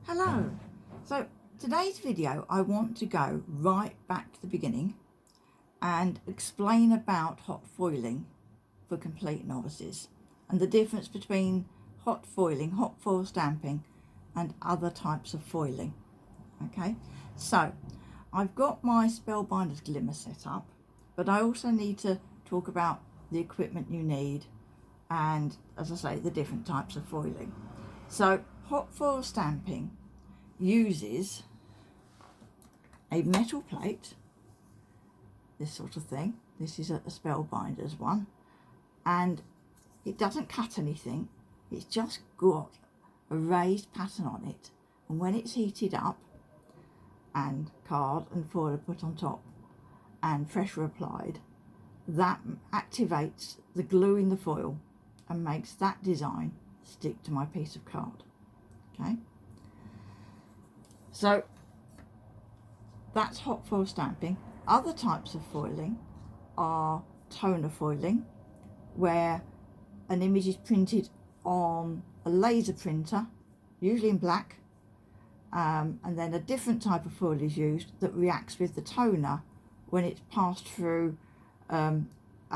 Hello. So today's video I want to go right back to the beginning and explain about hot foiling for complete novices and the difference between hot foiling, hot foil stamping and other types of foiling. Okay, so I've got my Spellbinders Glimmer set up, but I also need to talk about the equipment you need and, as I say, the different types of foiling. So hot foil stamping uses a metal plate, this sort of thing. This is a Spellbinders one, and it doesn't cut anything. It's just got a raised pattern on it, and when it's heated up and card and foil are put on top and pressure applied, that activates the glue in the foil and makes that design stick to my piece of card. Okay, so that's hot foil stamping. Other types of foiling are toner foiling, where an image is printed on a laser printer, usually in black, and then a different type of foil is used that reacts with the toner when it's passed through a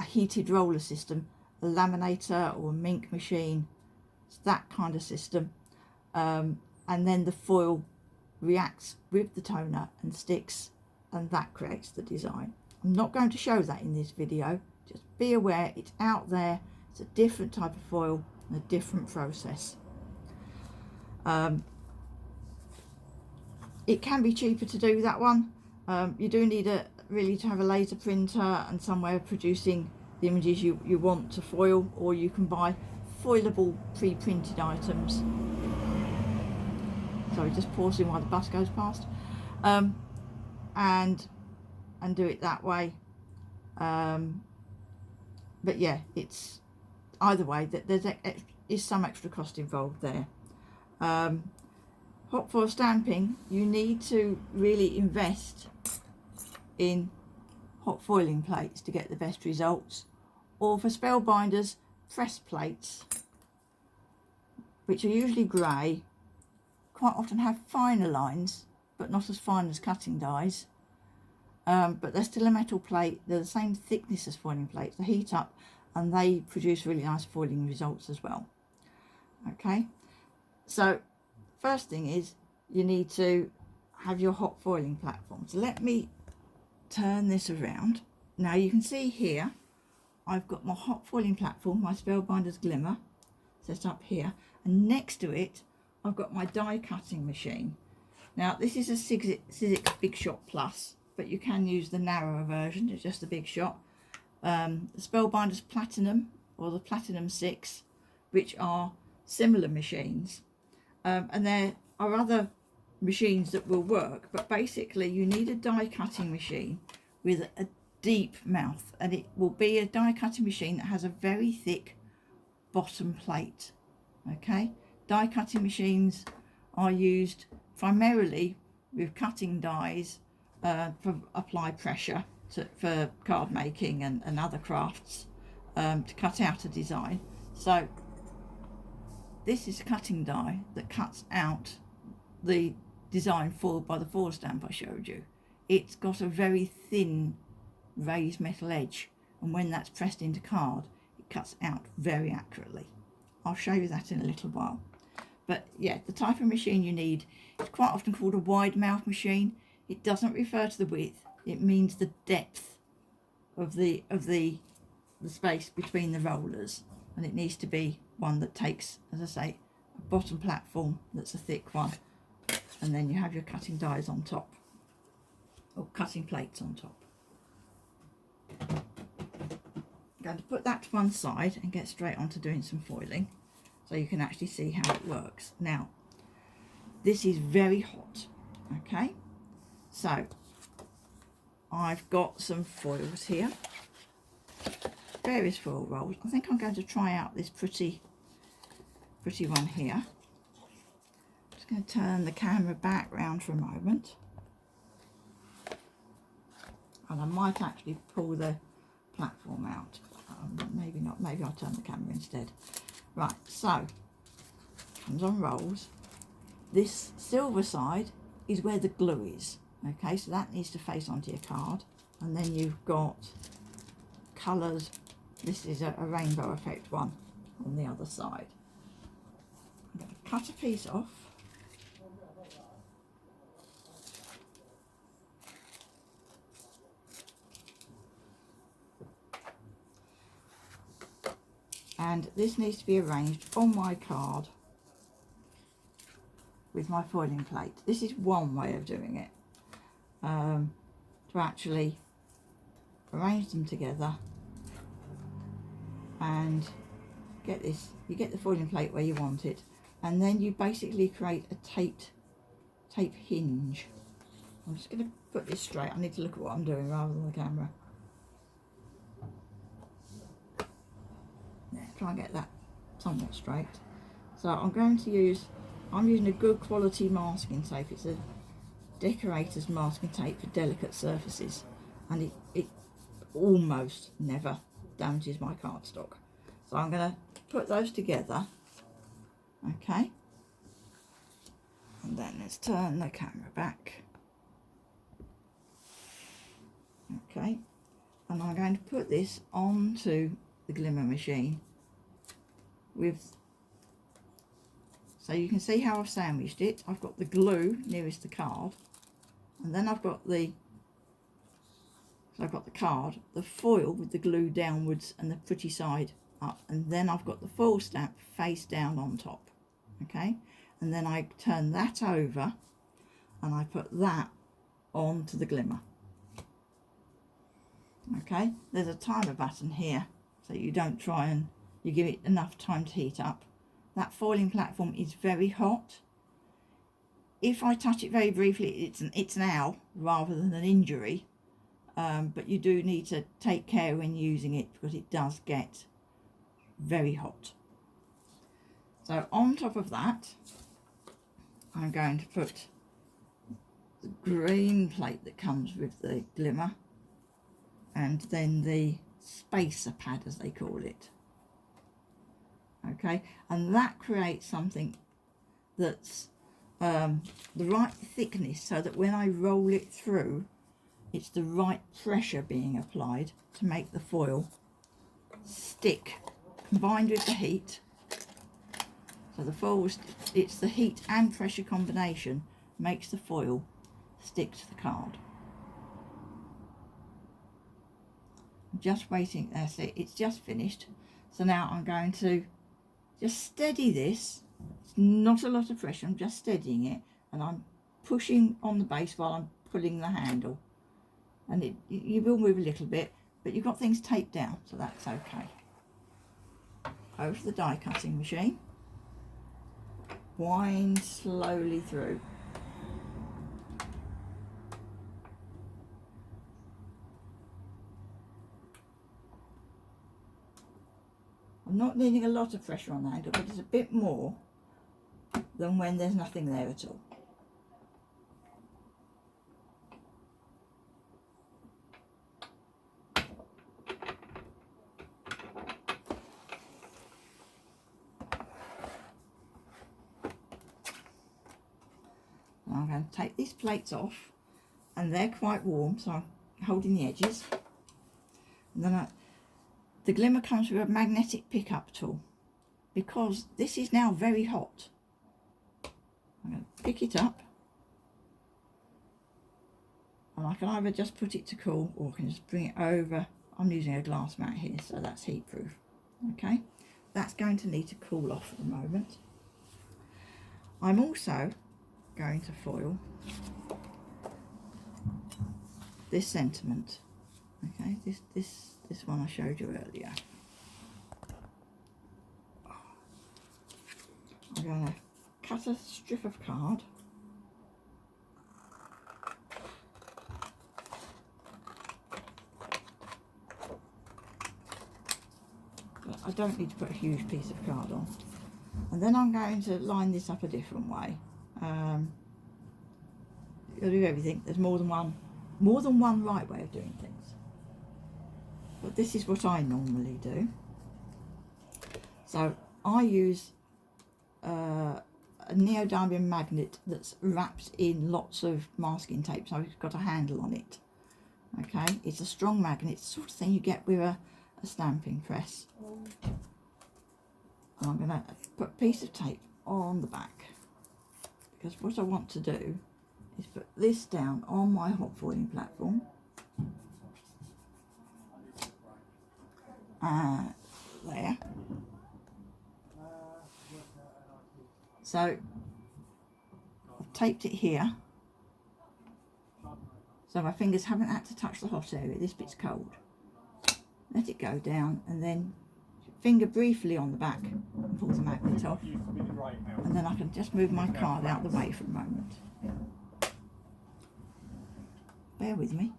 heated roller system, a laminator or a mink machine. It's that kind of system, and then the foil reacts with the toner and sticks, and that creates the design. I'm not going to show that in this video, just be aware it's out there. It's a different type of foil and a different process. It can be cheaper to do that one. You do need really to have a laser printer and somewhere producing the images you want to foil, or you can buy foilable pre-printed items. Sorry, just pausing while the bus goes past, and do it that way. But yeah, it's either way that there is some extra cost involved there. Hot foil stamping, you need to really invest in hot foiling plates to get the best results, or for Spellbinders, press plates, which are usually grey, quite often have finer lines but not as fine as cutting dies, but they're still a metal plate. They're the same thickness as foiling plates. They heat up and they produce really nice foiling results as well. Okay, so first thing is you need to have your hot foiling platform. So let me turn this around. Now you can see here I've got my hot foiling platform, my Spellbinders Glimmer, set up here, and next to it I've got my die cutting machine. Now this is a Sizzix Big Shot Plus, but you can use the narrower version. It's just a Big Shot. The Spellbinders Platinum or the Platinum 6, which are similar machines, and there are other machines that will work, but basically you need a die cutting machine with a deep mouth, and it will be a die cutting machine that has a very thick bottom plate. Okay, die cutting machines are used primarily with cutting dies for apply pressure for card making and other crafts, to cut out a design. So this is a cutting die that cuts out the design foiled by the foil stamp I showed you. It's got a very thin raised metal edge, and when that's pressed into card it cuts out very accurately. I'll show you that in a little while. But yeah, the type of machine you need is quite often called a wide mouth machine. It doesn't refer to the width, it means the depth of the space between the rollers, and it needs to be one that takes, as I say, a bottom platform that's a thick one, and then you have your cutting dies on top, or cutting plates on top. I'm going to put that to one side and get straight on to doing some foiling so you can actually see how it works. Now this is very hot. Okay, so I've got some foils here, various foil rolls. I think I'm going to try out this pretty one here. Just going to turn the camera back round for a moment, and I might actually pull the platform out. Maybe not, maybe I'll turn the camera instead. Right, so comes on rolls. this silver side is where the glue is. Okay, so that needs to face onto your card. And then you've got colours. This is a rainbow effect one on the other side. I'm going to cut a piece off. And this needs to be arranged on my card with my foiling plate. This is one way of doing it, to actually arrange them together and get this. You get the foiling plate where you want it, and then you basically create a tape hinge. I'm just going to put this straight. I need to look at what I'm doing rather than the camera. Yeah, try and get that somewhat straight. So I'm using a good quality masking tape. It's a decorator's masking tape for delicate surfaces, and it almost never damages my cardstock. So I'm going to put those together, okay, and then let's turn the camera back, okay, and I'm going to put this onto the glimmer machine so you can see how I've sandwiched it. I've got the glue nearest the card, and then I've got the card, the foil with the glue downwards and the pretty side up, and then I've got the foil stamp face down on top, okay, and then I turn that over and I put that onto the glimmer. Okay, there's a timer button here, so you don't try and you give it enough time to heat up. That foiling platform is very hot. If I touch it very briefly, it's an ow rather than an injury, but you do need to take care when using it because it does get very hot. So on top of that, I'm going to put the green plate that comes with the glimmer, and then the spacer pad, as they call it. Okay, and that creates something that's the right thickness, so that when I roll it through, it's the right pressure being applied to make the foil stick, combined with the heat. So the foil, it's the heat and pressure combination makes the foil stick to the card. I'm just waiting. That's it, it's just finished. So now I'm going to just steady this. It's not a lot of pressure, I'm just steadying it, and I'm pushing on the base while I'm pulling the handle, and you will move a little bit, but you've got things taped down, so that's okay. Over to the die cutting machine, wind slowly through. I'm not needing a lot of pressure on the handle, but it's a bit more than when there's nothing there at all. Now I'm going to take these plates off, and they're quite warm, so I'm holding the edges. And then the glimmer comes with a magnetic pickup tool, because this is now very hot. I'm going to pick it up, and I can either just put it to cool, or I can just bring it over. I'm using a glass mat here, so that's heat proof. Okay, that's going to need to cool off at the moment. I'm also going to foil this sentiment. Okay, this one I showed you earlier. I'm going to cut a strip of card, but I don't need to put a huge piece of card on, and then I'm going to line this up a different way. You'll do everything. There's more than one right way of doing things, but this is what I normally do. So I use a a neodymium magnet that's wrapped in lots of masking tape, so it's got a handle on it. Okay, it's a strong magnet, it's the sort of thing you get with a stamping press. And I'm going to put a piece of tape on the back, because what I want to do is put this down on my hot foiling platform. There. So I've taped it here, so my fingers haven't had to touch the hot area. This bit's cold. Let it go down, and then finger briefly on the back and pull the magnet off, and then I can just move my card out of the way for a moment. Bear with me.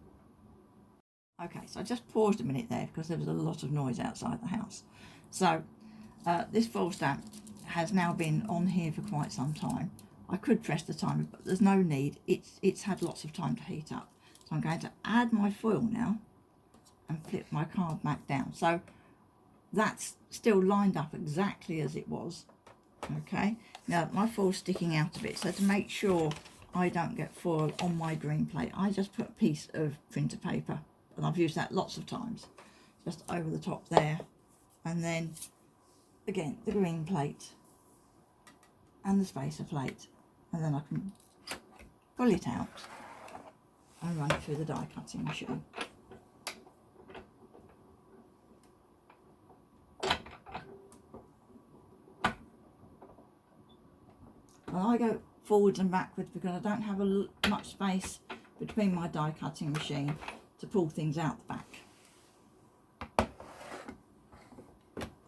Okay, so I just paused a minute there because there was a lot of noise outside the house. So this foil stamp has now been on here for quite some time. I could press the timer, but there's no need. It's had lots of time to heat up. So I'm going to add my foil now and flip my card back down. So that's still lined up exactly as it was. Okay, now my foil's sticking out a bit, so to make sure I don't get foil on my green plate, I just put a piece of printer paper, and I've used that lots of times, just over the top there, and then again the green plate and the spacer plate, and then I can pull it out and run it through the die cutting machine. And I go forwards and backwards because I don't have much space between my die cutting machine to pull things out the back.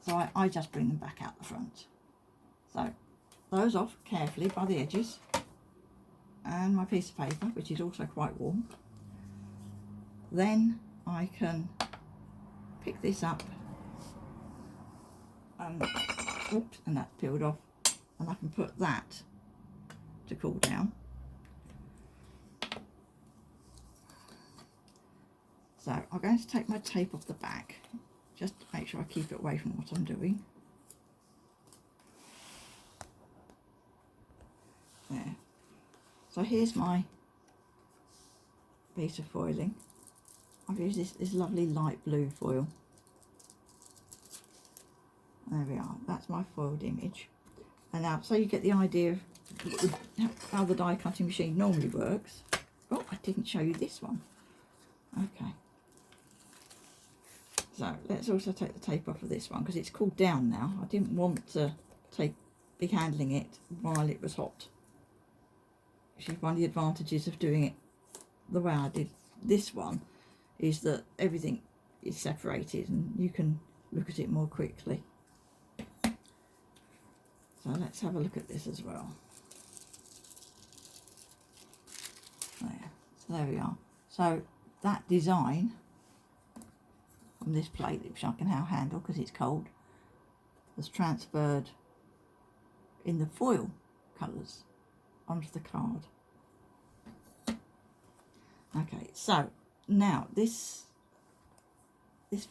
So I just bring them back out the front. So those off carefully by the edges, and my piece of paper, which is also quite warm. Then I can pick this up and, oops, and that's peeled off, and I can put that to cool down. So I'm going to take my tape off the back just to make sure I keep it away from what I'm doing. There. So here's my piece of foiling. I've used this lovely light blue foil. There we are, that's my foiled image. And now, so you get the idea of how the die cutting machine normally works. Oh, I didn't show you this one. Okay. So let's also take the tape off of this one because it's cooled down now. I didn't want to be handling it while it was hot, which is one of the advantages of doing it the way I did this one, is that everything is separated and you can look at it more quickly. So let's have a look at this as well. There. So there we are. So that design from this plate, which I can now handle because it's cold, was transferred in the foil colours onto the card. Okay, so now this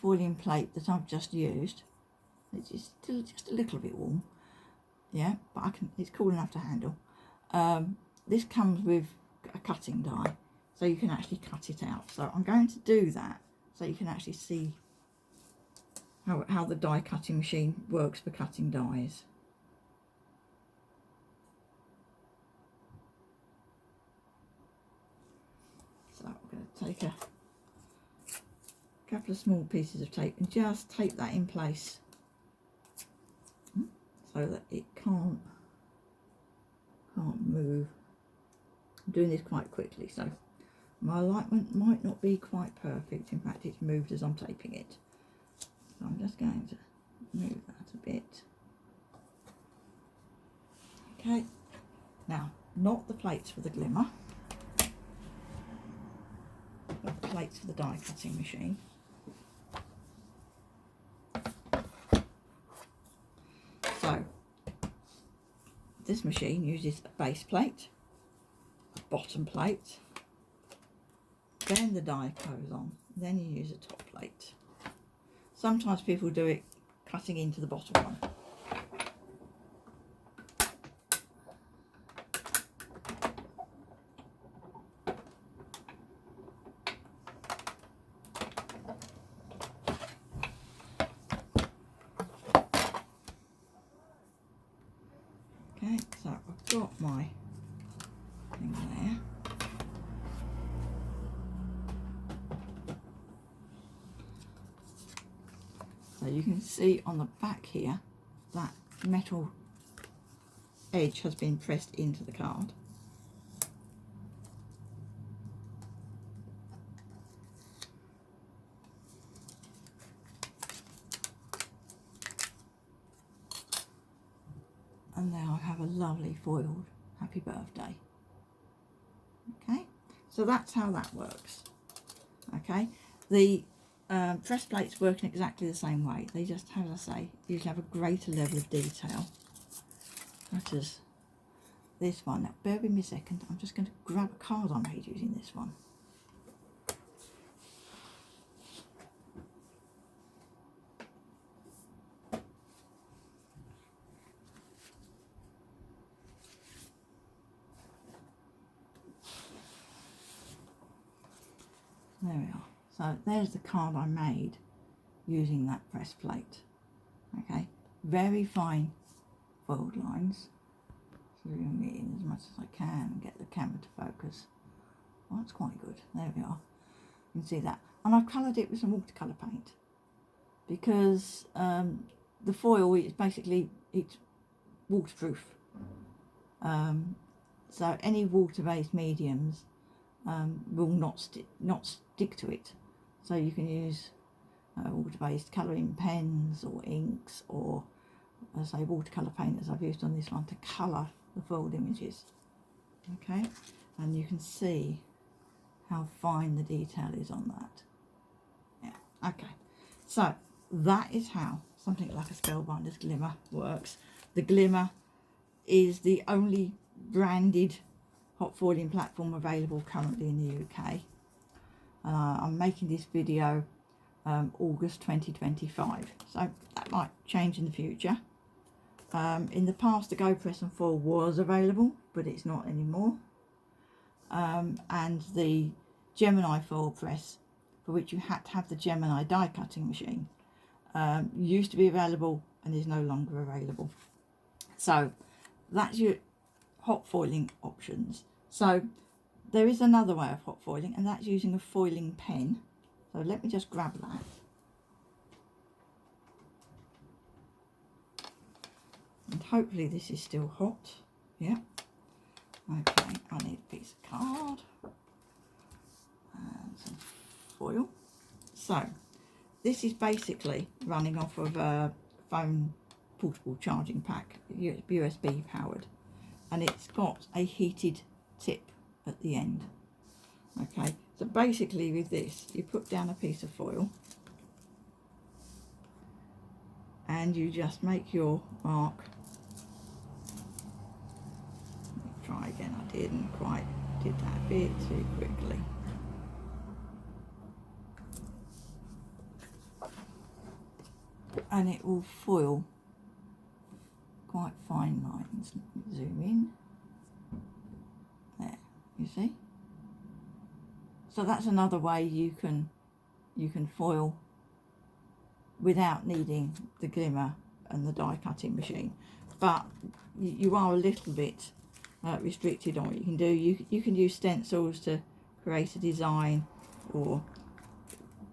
foiling plate that I've just used, it's still just a little bit warm. Yeah, but it's cool enough to handle. This comes with a cutting die, so you can actually cut it out. So I'm going to do that so you can actually see how the die cutting machine works for cutting dies. So I'm going to take a couple of small pieces of tape and just tape that in place so that it can't move. I'm doing this quite quickly, so my alignment might not be quite perfect. In fact, it's moved as I'm taping it. So I'm just going to move that a bit. Okay, now not the plates for the glimmer, but the plates for the die cutting machine. So this machine uses a base plate, a bottom plate, then the die goes on, then you use a top plate. Sometimes people do it cutting into the bottom one. I've got my thing there. So you can see on the back here that metal edge has been pressed into the card. And now I have a lovely foiled happy birthday. Okay, so that's how that works. Okay, the press plates work in exactly the same way. They just, as I say, usually have a greater level of detail. That is this one. Now, bear with me a second. I'm just going to grab a card I made using this one. There we are. So there's the card I made using that press plate. Okay, very fine foiled lines. Zoom in as much as I can and get the camera to focus. Well, that's quite good. There we are. You can see that. And I've coloured it with some watercolour paint because the foil is basically, it's waterproof. So any water-based mediums will not stick to it. So you can use water-based colouring pens or inks or, as I say, watercolour paint as I've used on this one to colour the foiled images. Okay, and you can see how fine the detail is on that. Yeah, okay. So that is how something like a Spellbinders Glimmer works. The Glimmer is the only branded hot foiling platform available currently in the UK. I'm making this video August 2025, so that might change in the future. In the past, the Go Press and Foil was available, but it's not anymore. And the Gemini foil press, for which you had to have the Gemini die cutting machine, used to be available and is no longer available. So that's your hot foiling options. So there is another way of hot foiling, and that's using a foiling pen. So let me just grab that. And hopefully this is still hot. Yeah. Okay, I need a piece of card and some foil. So this is basically running off of a phone portable charging pack, USB powered, and it's got a heated tip at the end. Okay, so basically with this, you put down a piece of foil and you just make your mark. Try again, I didn't quite did that a bit too quickly. And it will foil quite fine lines. Zoom in. There, you see? So that's another way you can foil without needing the Glimmer and the die cutting machine. But you are a little bit restricted on what you can do. You can use stencils to create a design or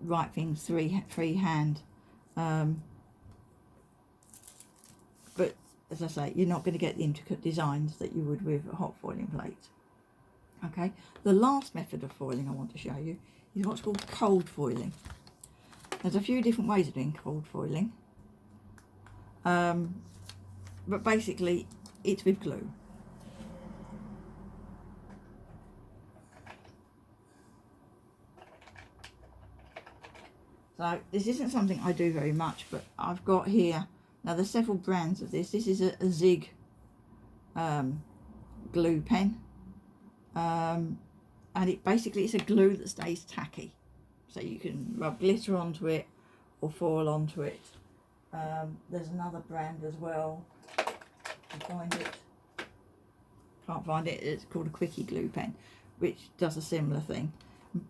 write things freehand. But as I say, you're not going to get the intricate designs that you would with a hot foiling plate. Okay, the last method of foiling I want to show you is what's called cold foiling. There's a few different ways of doing cold foiling, but basically it's with glue. So this isn't something I do very much, but I've got here, now there's several brands of this. This is a Zig glue pen, and it's a glue that stays tacky. So you can rub glitter onto it or foil onto it. There's another brand as well. Can't find it. It's called a Quickie glue pen, which does a similar thing.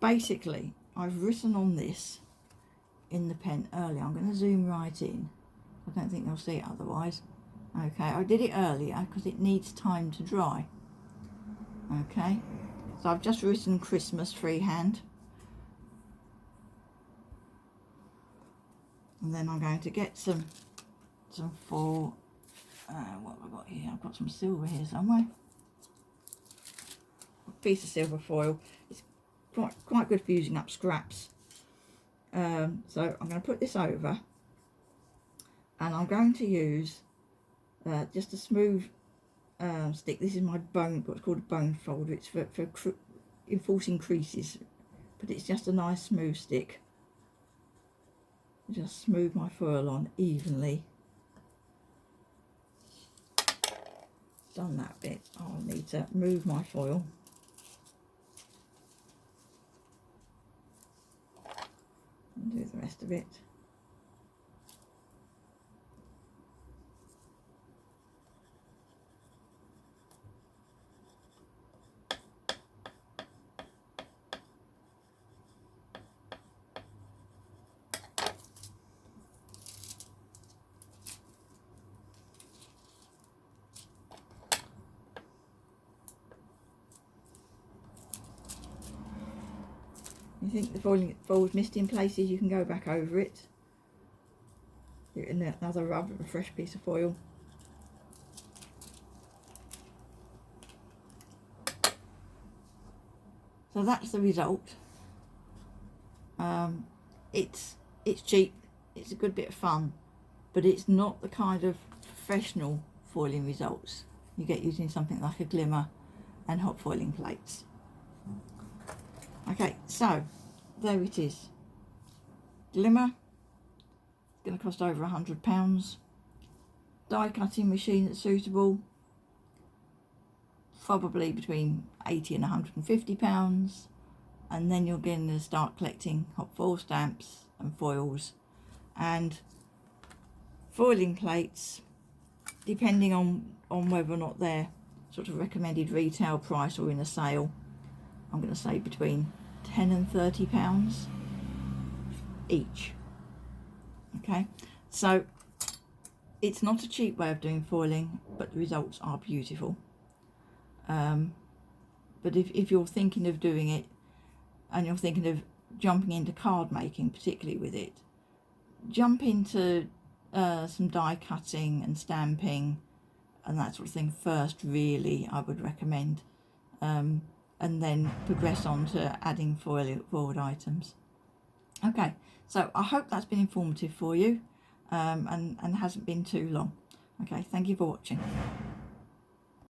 Basically, I've written on this in the pen earlier. I'm going to zoom right in. I don't think they'll see it otherwise. Okay, I did it earlier because it needs time to dry. Okay, so I've just written Christmas freehand. And then I'm going to get some foil. What have I got here? I've got some silver here somewhere. A piece of silver foil. It's quite good for using up scraps. So I'm going to put this over, and I'm going to use just a smooth stick. This is my bone, what's called a bone folder. It's for enforcing creases, but it's just a nice smooth stick. Just smooth my foil on evenly. Done that bit. I'll need to move my foil. And do the rest of it. You think the foil's missed in places, you can go back over it. Give it another rub with a fresh piece of foil. So that's the result. It's cheap, it's a good bit of fun, but it's not the kind of professional foiling results you get using something like a Glimmer and hot foiling plates. Okay, so there it is. Glimmer, it's going to cost over £100. Die cutting machine that's suitable, probably between £80 and £150. And then you're going to start collecting hot foil stamps and foils and foiling plates, depending on whether or not they're sort of recommended retail price or in a sale. I'm going to say between £10 and £30 each. Okay, so it's not a cheap way of doing foiling, but the results are beautiful. But if you're thinking of doing it and you're thinking of jumping into card making, particularly with it, jump into some die cutting and stamping and that sort of thing first, really, I would recommend. And then progress on to adding foiled items. Okay, so I hope that's been informative for you, and hasn't been too long. Okay, thank you for watching.